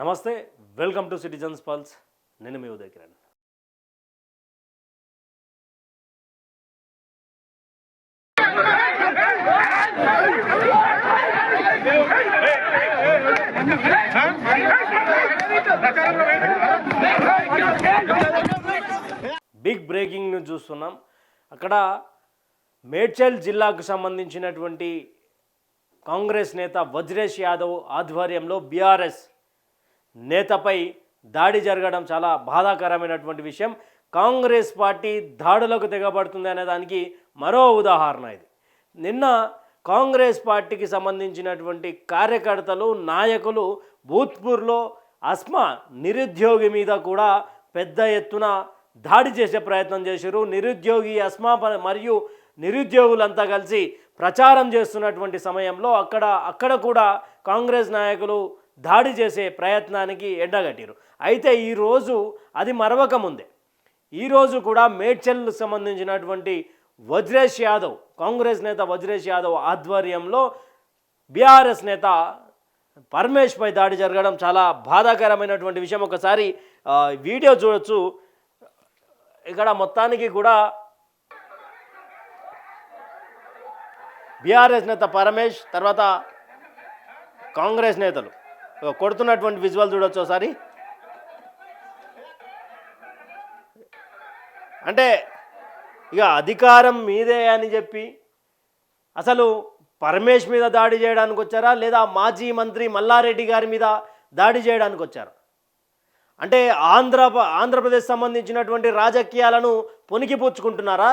నమస్తే, welcome to citizens pulse. నేను మీ Uday Kiran. Big breaking news చూస్తున్నాం. అక్కడ మేడ్చల్ జిల్లాకు సంబంధించినటువంటి కాంగ్రెస్ నేత వజ్రేష్ యాదవ్ ఆధ్వర్యంలో బీఆర్ఎస్ నేతపై దాడి జరగడం చాలా బాధాకరమైనటువంటి విషయం. కాంగ్రెస్ పార్టీ దాడులకు తెగబడుతుంది అనే దానికి మరో ఉదాహరణ ఇది. నిన్న కాంగ్రెస్ పార్టీకి సంబంధించినటువంటి కార్యకర్తలు, నాయకులు భూత్పూర్లో అస్మా నిరుద్యోగి మీద కూడా పెద్ద ఎత్తున దాడి చేసే ప్రయత్నం చేశారు. నిరుద్యోగి అస్మా మరియు నిరుద్యోగులంతా కలిసి ప్రచారం చేస్తున్నటువంటి సమయంలో అక్కడ కూడా కాంగ్రెస్ నాయకులు దాడి చేసే ప్రయత్నానికి ఎండగట్టారు. అయితే ఈరోజు అది మరవకముందే ఈరోజు కూడా మేడ్చల్కు సంబంధించినటువంటి వజ్రేష్ యాదవ్, కాంగ్రెస్ నేత వజ్రేష్ యాదవ్ ఆధ్వర్యంలో బీఆర్ఎస్ నేత పరమేష్పై దాడి జరగడం చాలా బాధాకరమైనటువంటి విషయం. ఒకసారి వీడియో చూడొచ్చు. ఇక్కడ మొత్తానికి కూడా బీఆర్ఎస్ నేత పరమేష్ తర్వాత కాంగ్రెస్ నేతలు కొడుతున్నటువంటి విజువల్ చూడొచ్చు ఒకసారి. అంటే ఇక అధికారం మీదే అని చెప్పి అసలు పరమేష్ మీద దాడి చేయడానికి వచ్చారా, లేదా మాజీ మంత్రి మల్లారెడ్డి గారి మీద దాడి చేయడానికి వచ్చారా? అంటే ఆంధ్రప్రదేశ్ సంబంధించినటువంటి రాజకీయాలను పొనికిపుచ్చుకుంటున్నారా?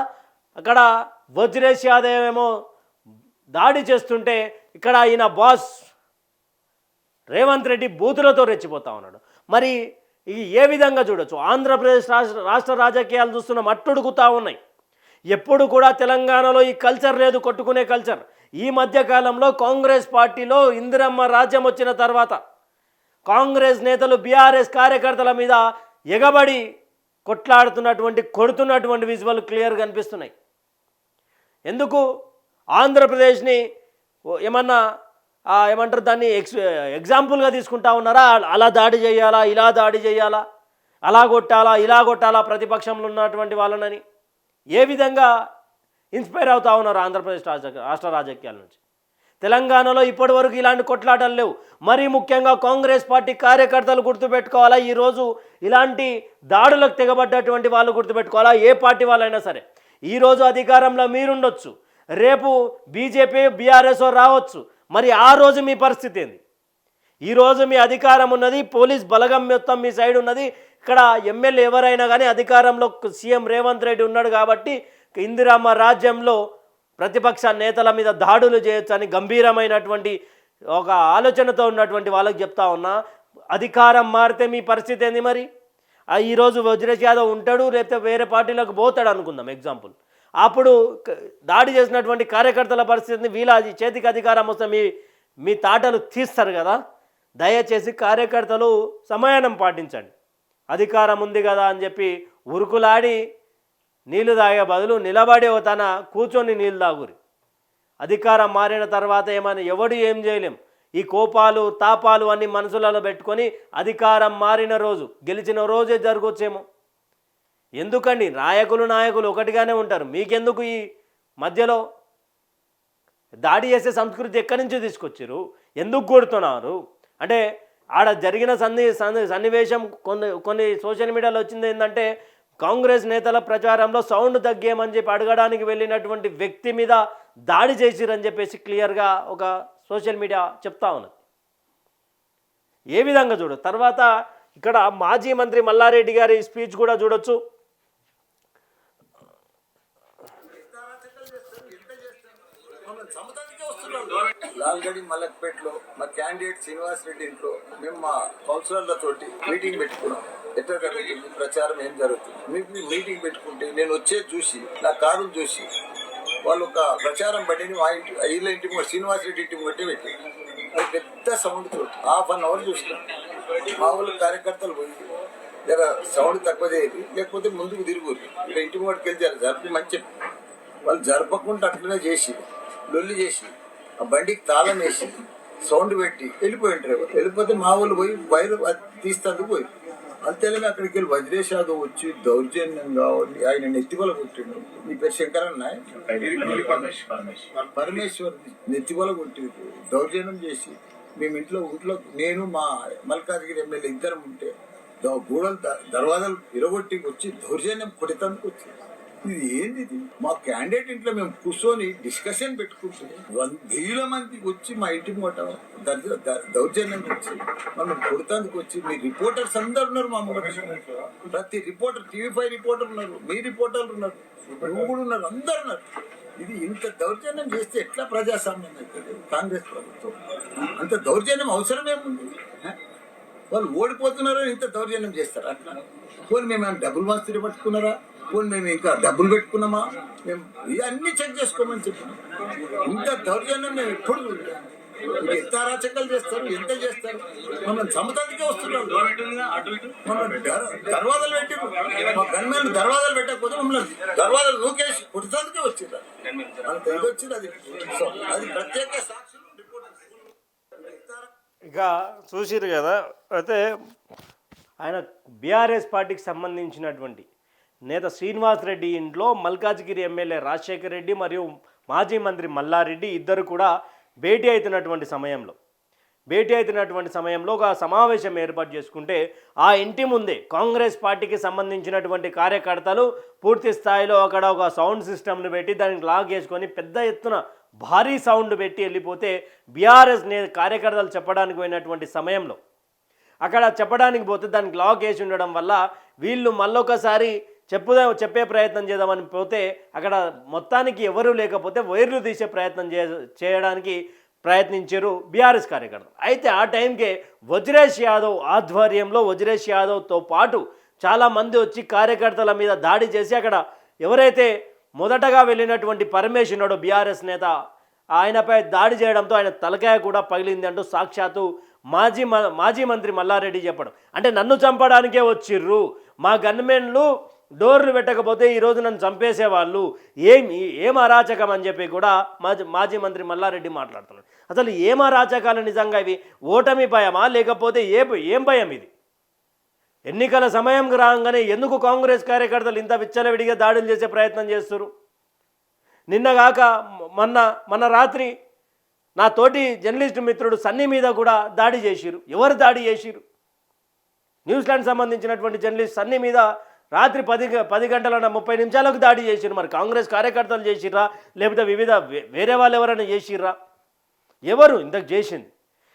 అక్కడ వజ్రేష్ యాదవ్ ఏమో దాడి చేస్తుంటే ఇక్కడ ఈయన బాస్ రేవంత్ రెడ్డి బూతులతో రెచ్చిపోతా ఉన్నాడు. మరి ఇది ఏ విధంగా చూడొచ్చు? ఆంధ్రప్రదేశ్ రాష్ట్ర రాజకీయాలు చూస్తున్న మట్టుడుకుతా ఉన్నాయి. ఎప్పుడు కూడా తెలంగాణలో ఈ కల్చర్ లేదు, కొట్టుకునే కల్చర్. ఈ మధ్యకాలంలో కాంగ్రెస్ పార్టీలో ఇందిరమ్మ రాజ్యం వచ్చిన తర్వాత కాంగ్రెస్ నేతలు బీఆర్ఎస్ కార్యకర్తల మీద ఎగబడి కొడుతున్నటువంటి విజువల్ క్లియర్గా కనిపిస్తున్నాయి. ఎందుకు ఆంధ్రప్రదేశ్ని ఏమంటారు దాన్ని ఎగ్జాంపుల్గా తీసుకుంటా ఉన్నారా? అలా దాడి చేయాలా, ఇలా దాడి చేయాలా, అలా కొట్టాలా, ఇలా కొట్టాలా ప్రతిపక్షంలో ఉన్నటువంటి వాళ్ళని ఏ విధంగా ఇన్స్పైర్ అవుతా ఉన్నారు ఆంధ్రప్రదేశ్ రాష్ట్ర రాజకీయాల నుంచి? తెలంగాణలో ఇప్పటి వరకు ఇలాంటి కొట్లాటలు లేవు. మరీ ముఖ్యంగా కాంగ్రెస్ పార్టీ కార్యకర్తలు గుర్తుపెట్టుకోవాలా. ఈరోజు ఇలాంటి దాడులకు తెగబడ్డటువంటి వాళ్ళు గుర్తుపెట్టుకోవాలా. ఏ పార్టీ వాళ్ళైనా సరే ఈరోజు అధికారంలో మీరుండొచ్చు, రేపు బీజేపీ బీఆర్ఎస్ రావచ్చు. మరి ఆ రోజు మీ పరిస్థితి ఏంది? ఈరోజు మీ అధికారం ఉన్నది, పోలీస్ బలగం మొత్తం మీ సైడ్ ఉన్నది. ఇక్కడ ఎమ్మెల్యే ఎవరైనా కానీ అధికారంలో సీఎం రేవంత్ రెడ్డి ఉన్నాడు కాబట్టి ఇందిరమ్మ రాజ్యంలో ప్రతిపక్ష నేతల మీద దాడులు చేయొచ్చని గంభీరమైనటువంటి ఒక ఆలోచనతో ఉన్నటువంటి వాళ్ళకి చెప్తా ఉన్నా. అధికారం మారితే మీ పరిస్థితి ఏంది? మరి ఈరోజు వజ్రేష్ యాదవ్ ఉంటాడు, లేకపోతే వేరే పార్టీలకు పోతాడు అనుకుందాం ఎగ్జాంపుల్. అప్పుడు దాడి చేసినటువంటి కార్యకర్తల పరిస్థితిని వీళ్ళ చేతికి అధికారం వస్తే మీ తాటలు తీస్తారు కదా. దయచేసి కార్యకర్తలు సమయానం పాటించండి. అధికారం ఉంది కదా అని చెప్పి ఉరుకులాడి నీళ్లు తాగే బదులు నిలబడి తన కూర్చొని నీళ్ళు తాగురి. అధికారం మారిన తర్వాత ఎవడు ఏం చేయలేం. ఈ కోపాలు తాపాలు అన్ని మనసులలో పెట్టుకొని అధికారం మారిన రోజు, గెలిచిన రోజే జరగవచ్చేమో. ఎందుకండి నాయకులు ఒకటిగానే ఉంటారు. మీకెందుకు ఈ మధ్యలో దాడి చేసే సంస్కృతి ఎక్కడి నుంచి తీసుకొచ్చారు? ఎందుకు కొడుతున్నారు? అంటే ఆడ జరిగిన సన్నివేశం కొన్ని సోషల్ మీడియాలో వచ్చింది ఏంటంటే కాంగ్రెస్ నేతల ప్రచారంలో సౌండ్ తగ్గేయమని చెప్పి అడగడానికి వెళ్ళినటువంటి వ్యక్తి మీద దాడి చేసిరని చెప్పేసి క్లియర్గా ఒక సోషల్ మీడియా చెప్తా ఉన్నది. ఏ విధంగా చూడొచ్చు? తర్వాత ఇక్కడ మాజీ మంత్రి మల్లారెడ్డి గారి స్పీచ్ కూడా చూడొచ్చు. లాల్గడి మలక్పేటలో మా క్యాండిడేట్ శ్రీనివాస్ రెడ్డి ఇంట్లో మేము మా కౌన్సిలర్లతోటి మీటింగ్ పెట్టుకున్నాం. ఎట్లా జరుగుతుంది ప్రచారం, ఏం జరుగుతుంది. మేము మీటింగ్ పెట్టుకుంటే నేను వచ్చేది చూసి, నా కారును చూసి వాళ్ళు ఒక ప్రచారం పట్టిని మా ఇంటి వీళ్ళ ఇంటి శ్రీనివాస్ రెడ్డి ఇంటి బట్టి పెట్టి అది పెద్ద సౌండ్ తోటి 1/2 అవర్ చూసినాం. మా వాళ్ళు కార్యకర్తలు పోయి జర సౌండ్ తక్కువ చేయదు, లేకపోతే ముందుకు తిరుగురు, ఇక్కడ ఇంటి ముందుకు వెళ్ళి జరిపి మంచి వాళ్ళు జరపకుండా అట్లనే చేసి లొల్లి చేసి ఆ బండికి తాళం వేసి సౌండ్ పెట్టి వెళ్ళిపోయి డ్రైవర్. వెళ్ళిపోతే మా వాళ్ళు పోయి వైర్ తీస్తాందుకు పోయి అంతేగాని అక్కడికి వెళ్ళి వజ్రేష్ యాదవ్ వచ్చి దౌర్జన్యంగా ఆయన నెత్తిబల కొట్టిండు. నీ పేరు శంకర్ అన్న, పరమేశ్వర్ నెత్తిబల కొట్టిండు, దౌర్జన్యం చేసి మేము ఇంట్లో నేను మా మల్కాజ్గిరి ఎమ్మెల్యే ఇద్దరం ఉంటే గోడలు దర్వాజాలు ఇరగొట్టి వచ్చి దౌర్జన్యం కొడతానికి వచ్చి ఇది ఏంది? ఇది మా క్యాండిడేట్ ఇంట్లో మేము కూర్చొని డిస్కషన్ పెట్టుకుంటే 1,000 మందికి వచ్చి మా ఇంటి మూట దౌర్జన్యం వచ్చి మనం కొడతానికి వచ్చి మీ రిపోర్టర్స్ అందరు ఉన్నారు. మా ప్రతి రిపోర్టర్, TV5 రిపోర్టర్ ఉన్నారు, మీ రిపోర్టర్లు ఉన్నారు, నువ్వు కూడా ఉన్నారు, అందరు ఉన్నారు. ఇది ఇంత దౌర్జన్యం చేస్తే ఎట్లా ప్రజాస్వామ్యం అవుతుంది? కాంగ్రెస్ ప్రభుత్వం అంత దౌర్జన్యం అవసరమేముంది? వాళ్ళు ఓడిపోతున్నారో ఇంత దౌర్జన్యం చేస్తారు అట్లా. పోనీ మేము డబ్బులు మస్తు పట్టుకున్నారా? పోనీ మేము ఇంకా డబ్బులు పెట్టుకున్నామా? మేము ఇవన్నీ చెక్ చేసుకోమని చెప్పినాం. ఇంత దౌర్జన్యం మేము ఎప్పుడు చూడలేదు. ఎంత అరాచకాలు చేస్తారు, ఎంత చేస్తారు? మమ్మల్ని చమతానికే వస్తున్నారు. మమ్మల్ని దర్వాజాలు పెట్టి మా గన్మెన్లు దర్వాజాలు పెట్టకపోతే మమ్మల్ని దర్వాజాలు నూకేసి కొట్టడానికే వచ్చింది. అంత ఇది వచ్చింది. అది ప్రత్యేక సాక్షులు ఇక చూసిరు కదా. అయితే ఆయన బీఆర్ఎస్ పార్టీకి సంబంధించినటువంటి నేత శ్రీనివాస్ రెడ్డి ఇంట్లో మల్కాజ్గిరి ఎమ్మెల్యే రాజశేఖర్ రెడ్డి మరియు మాజీ మంత్రి మల్లారెడ్డి ఇద్దరు కూడా భేటీ అవుతున్నటువంటి సమయంలో ఒక సమావేశం ఏర్పాటు చేసుకుంటే ఆ ఇంటి ముందే కాంగ్రెస్ పార్టీకి సంబంధించినటువంటి కార్యకర్తలు పూర్తి స్థాయిలో అక్కడ ఒక సౌండ్ సిస్టమ్ను పెట్టి దానికి లాక్ చేసుకొని పెద్ద ఎత్తున భారీ సౌండ్ పెట్టి వెళ్ళిపోతే బీఆర్ఎస్ కార్యకర్తలు చెప్పడానికి పోయినటువంటి సమయంలో అక్కడ చెప్పడానికి పోతే దానికి లాక్ వేసి ఉండడం వల్ల వీళ్ళు మళ్ళొకసారి చెప్పే ప్రయత్నం చేద్దామని పోతే అక్కడ మొత్తానికి ఎవరూ లేకపోతే వైర్లు తీసే ప్రయత్నం చేయడానికి ప్రయత్నించారు బీఆర్ఎస్ కార్యకర్తలు. అయితే ఆ టైంకే వజ్రేష్ యాదవ్ ఆధ్వర్యంలో వజ్రేష్ యాదవ్తో పాటు చాలామంది వచ్చి కార్యకర్తల మీద దాడి చేసి అక్కడ ఎవరైతే మొదటగా వెళ్ళినటువంటి పరమేష్ ఉన్నాడు బీఆర్ఎస్ నేత, ఆయనపై దాడి చేయడంతో ఆయన తలకాయ కూడా పగిలింది అంటూ సాక్షాత్తు మాజీ మంత్రి మల్లారెడ్డి చెప్పడం. అంటే నన్ను చంపడానికే వచ్చిర్రు, మా గన్మెన్లు డోర్లు పెట్టకపోతే ఈరోజు నన్ను చంపేసేవాళ్ళు, ఏం అరాచకం అని చెప్పి కూడా మాజీ మంత్రి మల్లారెడ్డి మాట్లాడుతున్నాడు. అసలు ఏం అరాచకాలు నిజంగా? ఇవి ఓటమి భయమా లేకపోతే ఏం భయం ఇది? ఎన్నికల సమయం రాగానే ఎందుకు కాంగ్రెస్ కార్యకర్తలు ఇంత విచ్చలవిడిగా దాడులు చేసే ప్రయత్నం చేస్తారు? నిన్నగాక మొన్న రాత్రి నా తోటి జర్నలిస్టు మిత్రుడు సన్నీ మీద కూడా దాడి చేసిరు. ఎవరు దాడి చేసిరు? న్యూజిలాండ్ సంబంధించినటువంటి జర్నలిస్ట్ సన్నీ మీద రాత్రి 10 గంటల 30 నిమిషాలకు దాడి చేసిరు. మరి కాంగ్రెస్ కార్యకర్తలు చేసిర్రా లేకపోతే వేరే వాళ్ళు ఎవరైనా చేసిర్రా? ఎవరు ఇంతకు చేసింది?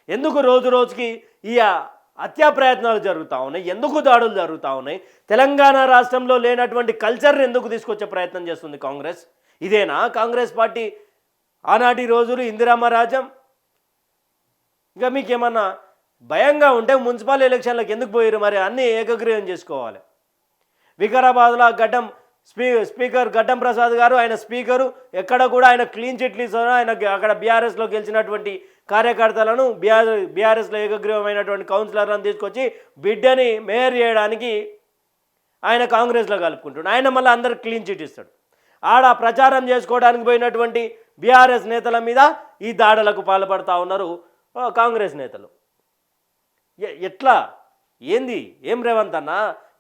ఎందుకు రోజు రోజుకి ఈ హత్యా ప్రయత్నాలు జరుగుతూ ఉన్నాయి? ఎందుకు దాడులు జరుగుతూ ఉన్నాయి? తెలంగాణ రాష్ట్రంలో లేనటువంటి కల్చర్ని ఎందుకు తీసుకొచ్చే ప్రయత్నం చేస్తుంది కాంగ్రెస్? ఇదేనా కాంగ్రెస్ పార్టీ ఆనాటి రోజులు ఇందిరమ్మ రాజ్యం? ఇంకా మీకేమన్నా భయంగా ఉంటే మున్సిపల్ ఎలక్షన్లకు ఎందుకు పోయారు? మరి అన్నీ ఏకగ్రీవం చేసుకోవాలి. వికారాబాద్లో స్పీకర్ గడ్డం ప్రసాద్ గారు, ఆయన స్పీకరు ఎక్కడ కూడా ఆయన క్లీన్ చిట్లు ఇస్తారు. ఆయన అక్కడ బీఆర్ఎస్లో గెలిచినటువంటి కార్యకర్తలను బీఆర్ఎస్లో ఏకగ్రీవమైనటువంటి కౌన్సిలర్లను తీసుకొచ్చి బిడ్డని మేయర్ చేయడానికి ఆయన కాంగ్రెస్లో కలుపుకుంటున్నాడు. ఆయన మళ్ళీ అందరికి క్లీన్ చిట్ ఇస్తాడు. ఆడ ప్రచారం చేసుకోవడానికి పోయినటువంటి బీఆర్ఎస్ నేతల మీద ఈ దాడులకు పాల్పడుతూ ఉన్నారు కాంగ్రెస్ నేతలు. ఎట్లా? ఏం రేవంత్ అన్న,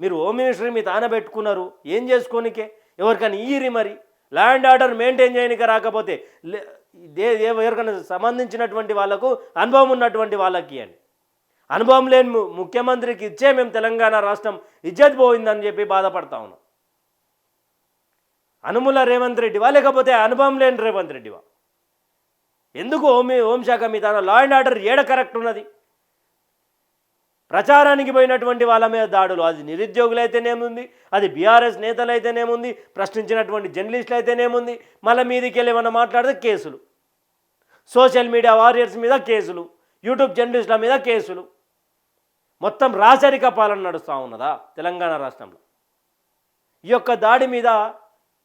మీరు హోమ్ మినిస్టరీ మీ తాన పెట్టుకున్నారు, ఏం చేసుకోనికే? ఎవరికైనా ఇయ్యిరి మరి. ల్యాండ్ ఆర్డర్ మెయింటైన్ చేయనిక రాకపోతే ఎవరికైనా సంబంధించినటువంటి వాళ్ళకు, అనుభవం ఉన్నటువంటి వాళ్ళకి అని. అనుభవం లేని ముఖ్యమంత్రికి ఇచ్చే మేము తెలంగాణ రాష్ట్రం ఇజ్జత్ పోయిందని చెప్పి బాధపడతా ఉన్నాం. అనుముల రేవంత్ రెడ్డివా లేకపోతే అనుభవం లేని రేవంత్ రెడ్డివా? ఎందుకు హోంశాఖ మీ తాన లా అండ్ ఆర్డర్ ఏడ కరెక్ట్ ఉన్నది? ప్రచారానికి పోయినటువంటి వాళ్ళ మీద దాడులు, అది నిరుద్యోగులు అయితేనేముంది, అది బీఆర్ఎస్ నేతలు అయితేనేముంది, ప్రశ్నించినటువంటి జర్నలిస్టులు అయితేనేముంది, మళ్ళీ మీదికి వెళ్ళి ఏమన్నా మాట్లాడితే కేసులు, సోషల్ మీడియా వారియర్స్ మీద కేసులు, యూట్యూబ్ జర్నలిస్టుల మీద కేసులు. మొత్తం రాచరిక పాలన నడుస్తూ ఉన్నదా తెలంగాణ రాష్ట్రంలో? ఈ యొక్క దాడి మీద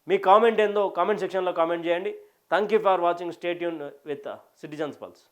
మీ కామెంట్ ఏందో కామెంట్ సెక్షన్లో కామెంట్ చేయండి. Thank you for watching. Stay tune with citizens pulse.